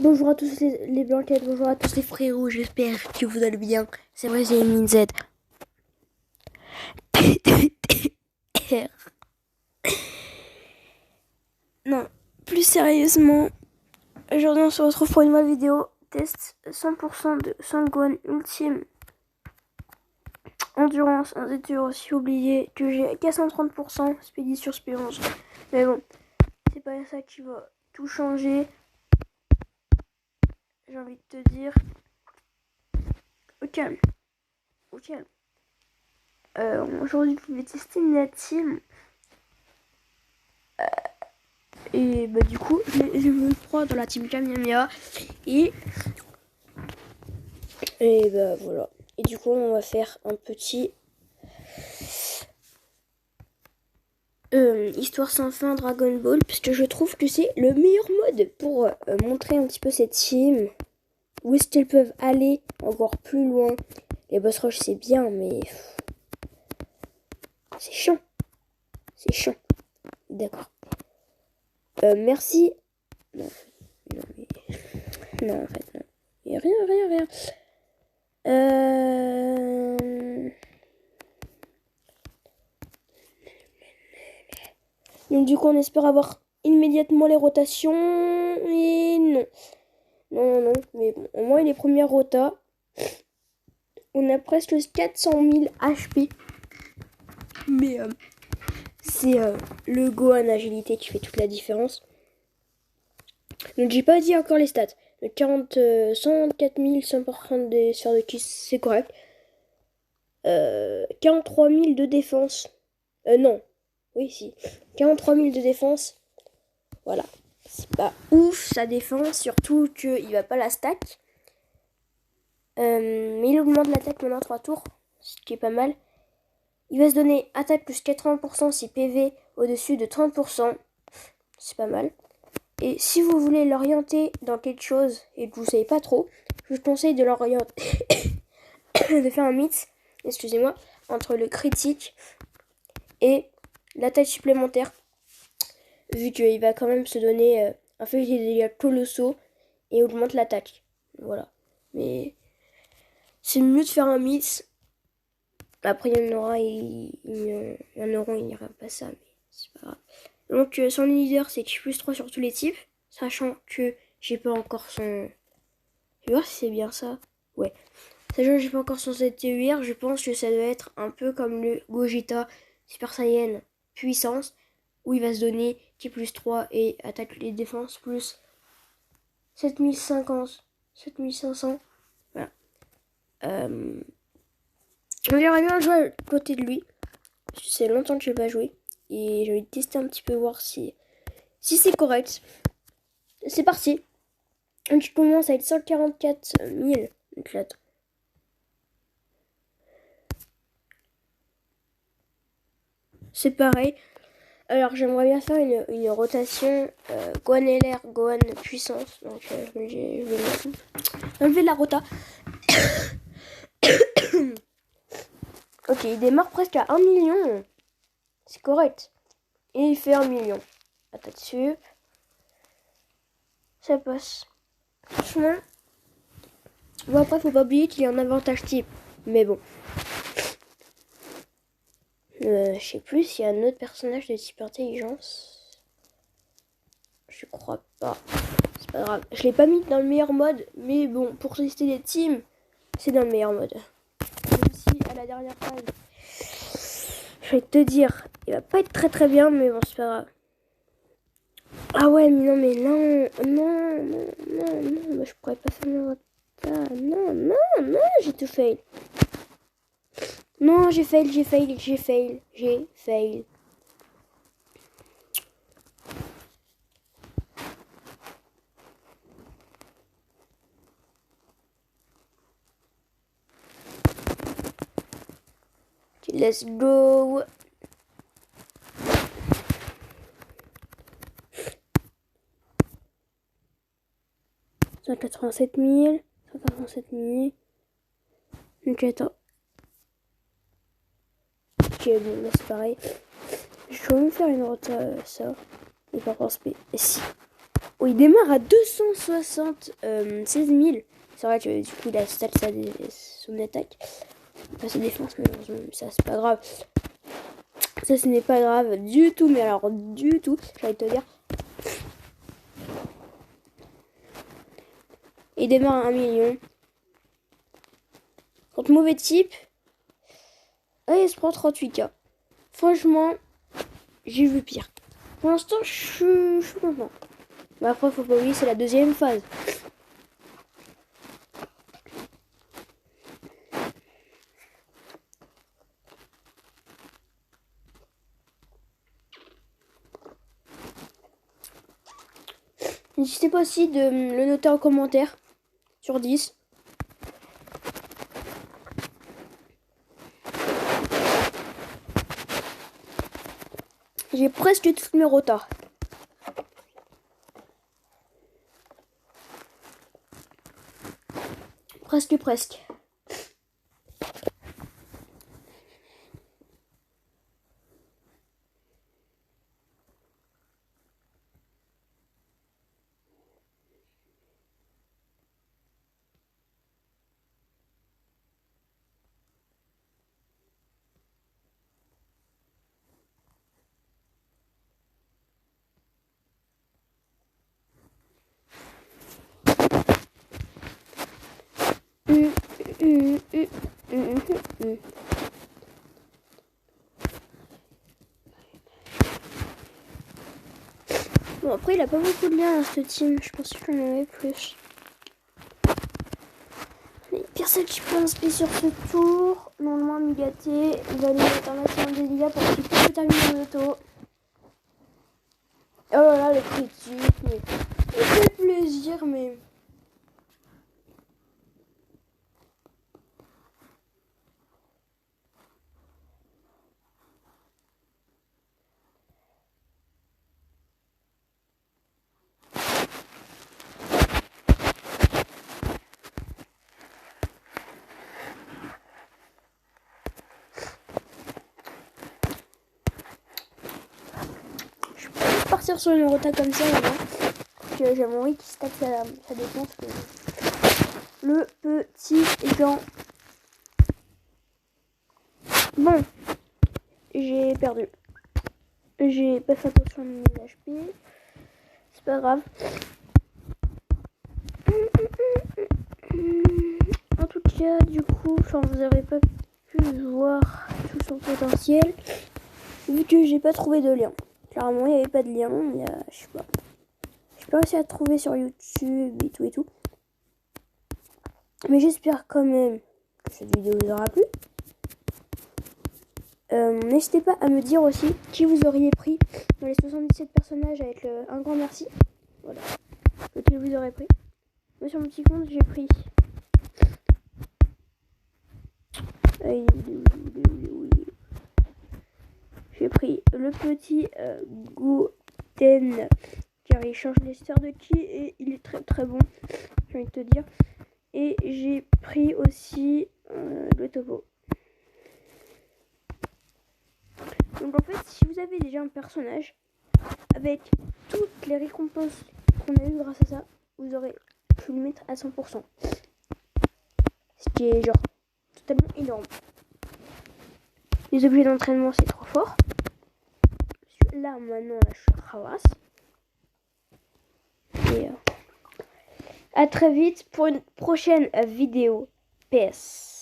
Bonjour à tous les blanquettes, bonjour à tous les frérots, j'espère que vous allez bien. C'est vrai, j'ai une Z. Non, plus sérieusement, aujourd'hui on se retrouve pour une nouvelle vidéo. Test 100% de Sanguan Ultime Endurance, un été aussi oublié que j'ai qu'à 130% Speedy sur Speed 11. Mais bon, c'est pas ça qui va tout changer. J'ai envie de te dire, au calme, au calme. Aujourd'hui, je vais tester la team. Et bah du coup, je me crois dans la team Kamehameha. Et bah voilà. Et du coup, on va faire un petit Histoire sans fin Dragon Ball. Puisque je trouve que c'est le meilleur mode pour montrer un petit peu cette team. Où est-ce qu'elles peuvent aller encore plus loin. Les boss rush, c'est bien, mais c'est chiant. C'est chiant. D'accord. Merci. Non, non, mais... non, en fait, non. Et rien. Donc du coup, on espère avoir immédiatement les rotations. Et non. Non. Mais bon, au moins, les premières rotas. On a presque 400 000 HP. Mais c'est le Gohan agilité qui fait toute la différence. Donc j'ai pas dit encore les stats. Le 104 100% des sphères de ki, c'est correct. 43 000 de défense. Non. Oui, si. 43 000 de défense. Voilà. C'est pas ouf sa défense, surtout qu'il va pas la stack. Mais il augmente l'attaque maintenant 3 tours, ce qui est pas mal. Il va se donner attaque plus 80% si PV au-dessus de 30%. C'est pas mal. Et si vous voulez l'orienter dans quelque chose et que vous savez pas trop, je vous conseille de l'orienter, de faire un mix, excusez-moi, entre le critique et l'attaque supplémentaire. Vu qu'il va quand même se donner un fait des dégâts colossaux et augmente l'attaque. Voilà. Mais c'est mieux de faire un mix. Après, il y en aura, il n'ira pas ça, mais c'est pas grave. Donc, son leader, c'est plus 3 sur tous les types, sachant que j'ai pas encore son... Je vais voir si c'est bien ça. Ouais. Sachant que j'ai pas encore son ZTUR, je pense que ça doit être un peu comme le Gogeta Super Saiyan puissance, où il va se donner qui plus 3 et attaque les défenses plus 7050, 7500. Voilà. J'aimerais bien jouer à côté de lui. C'est longtemps que je n'ai pas joué. Et je vais tester un petit peu, voir si c'est correct. C'est parti. Donc je commence avec 144 000. Donc là, c'est pareil. Alors j'aimerais bien faire une rotation Gohan LR, Gohan puissance. Donc je vais enlever la rota. Ok, il démarre presque à 1 million. C'est correct. Et il fait 1 million. Attaque dessus. Ça passe. Franchement. Bon, après, faut pas oublier qu'il y a un avantage type. Mais bon. Je sais plus s'il y a un autre personnage de type intelligence. Je crois pas. C'est pas grave. Je l'ai pas mis dans le meilleur mode. Mais bon, pour tester les teams, c'est dans le meilleur mode. Même si à la dernière phase, je vais te dire, il va pas être très bien. Mais bon, c'est pas grave. Ah ouais, mais non. Bah, je pourrais pas faire le retard. Non, j'ai tout fail. Non, j'ai fail. Okay, let's go. $187 000. Ok, attends. Ok, bon, là c'est pareil. Je vais même faire une rota ça. Et pas penser. Si. Oh, il démarre à 276 000. C'est vrai que du coup, il a stall son attaque. Pas sa défense, malheureusement. Mais ça, c'est pas grave. Ça, ce n'est pas grave du tout. Mais alors, du tout, j'ai envie de te dire. Il démarre à 1 million. Contre mauvais type. Et il se prend 38K. Franchement, j'ai vu pire. Pour l'instant, je suis content. Mais après, faut pas oublier, c'est la deuxième phase. N'hésitez pas aussi de le noter en commentaire sur 10. J'ai presque toutes mes rotas. Presque. Bon, après, il a pas beaucoup de liens, ce team. Je pense qu'il en avait plus. Les personnes qui peuvent inscrire sur ce tour, normalement, Migaté, vous allez mettre un maximum de dégâts pour qu'il puisse terminer en auto. Oh là là, le critique, mais il fait plaisir, mais... Partir sur une rota comme ça maintenant. J'ai mon riz qui se tape sa défense. Le petit gant. Bon, j'ai perdu. J'ai pas fait attention à mes HP. C'est pas grave. En tout cas, du coup, vous n'avez pas pu voir tout son potentiel. Vu que j'ai pas trouvé de lien. Clairement, il n'y avait pas de lien. Je sais pas. J'ai pas réussi à trouver sur YouTube et tout. Mais j'espère quand même que cette vidéo vous aura plu. N'hésitez pas à me dire aussi qui vous auriez pris dans les 77 personnages avec un grand merci. Voilà. Lequel vous aurez pris. Moi sur mon petit compte j'ai pris. J'ai pris le petit Goten car il change les stars de ki et il est très très bon. J'ai envie de te dire. Et j'ai pris aussi le topo. Donc en fait, si vous avez déjà un personnage avec toutes les récompenses qu'on a eu grâce à ça, vous aurez pu le mettre à 100%. Ce qui est genre totalement énorme. Les objets d'entraînement, c'est trop fort. Là, maintenant, là, je suis ramasse. Et à très vite pour une prochaine vidéo. PS.